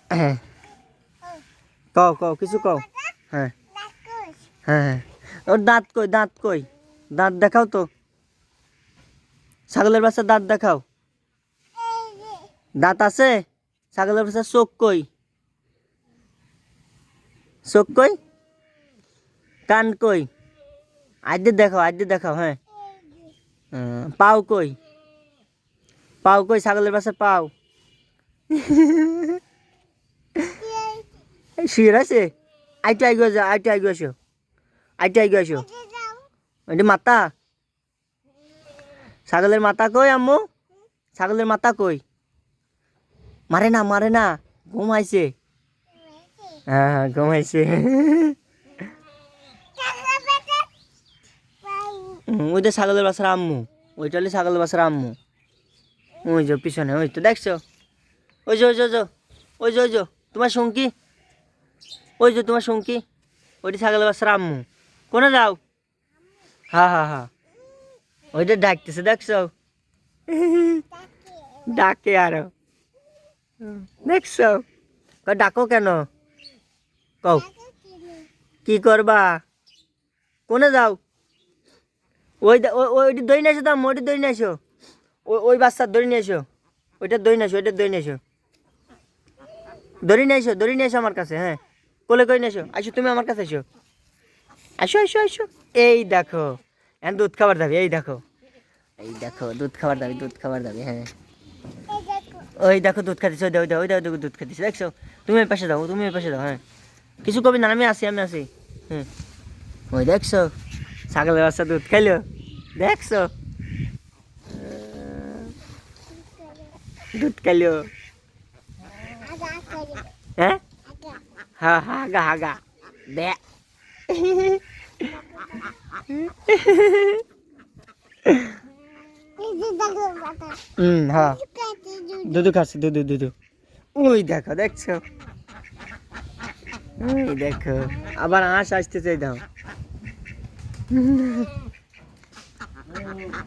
হ্যাঁ কও কও কিছু কও। হ্যাঁ হ্যাঁ হ্যাঁ ওর দাঁত কই, দাঁত কই, দাঁত দেখাও তো। ছাগলের বাচ্চার দাঁত দেখাও। দাঁত আছে? ছাগলের বাচ্চার চোখ কই? চোখ কই? কান কই? আজকে দেখাও, আজকে দেখাও। হ্যাঁ পাও কই? পাও কই ছাগলের বাচ্চার পাও? শুয়ে আছে। আইটু আইগো আসো, আইটু আইগো আসো, আইটু আইগো আসো। ওইটা মাথা? ছাগলের মাথা কই আম্মু? ছাগলের মাথা কই? মারে না, মারে না, ঘুমাইছে। হ্যাঁ হ্যাঁ ঘুমাইছে। ওইটা ছাগলের বাসার আম্মু, ওইটা হলে ছাগলের বাসার আম্মু। ওই যে পিছনে, ওই তো দেখছো, ওই যে ওই যে ওই যে ওই যে ওই যে তোমার সঙ্গী, ওই যে তোমার সঙ্গী, ওইটা ছাগলের বাসার আম্মু। কোনে যাও? হ্যাঁ হ্যাঁ হ্যাঁ ওইটা ডাকতেছে দেখছো, ডাকে আরো দেখছো। ডাকো কেন কও? কি করবা? কোনে যাও? ওইটি দই নিয়ে এসো, দাম ওইটি দই নিয়ে এসো, ওই বাচ্চার দড়ি নিয়ে এসো, ওইটা দই নিয়ে এসো, ওইটা দই নিয়ে এসো, দড়ি নিয়ে এসো, দড়ি নিয়ে এসো আমার কাছে। হ্যাঁ কোলে করে নিয়ে এসো, আসো তুমি আমার কাছে এসো, আসো আসো আসো। এই দেখো এখন দুধ খাবার দাবি, এই দেখো, এই দেখো দুধ খাবার দাবি, দুধ খাবার দাবি। হ্যাঁ ওই দেখো দুধ খাতিছে, ওই দেখো ওই দেখো দুধ খাতিছে দেখছো। তুমি ওই পাশে দাও, তুমি ওই পাশে দাও। হ্যাঁ কিছু কবি না, আমি আসি, আমি আসি। হ্যাঁ ওই দেখছো ছাগলের বাচ্চা দুধ খাইলো দেখছো, দুধ খাইলো। হ্যাঁ হ্যাঁ হাগা হাগা বে। হ্যাঁ দুধু খাচ্ছে, দুধু দুধু। ওই দেখো দেখছো, ওই দেখো আবার আঁশ আসতে চাই দাও।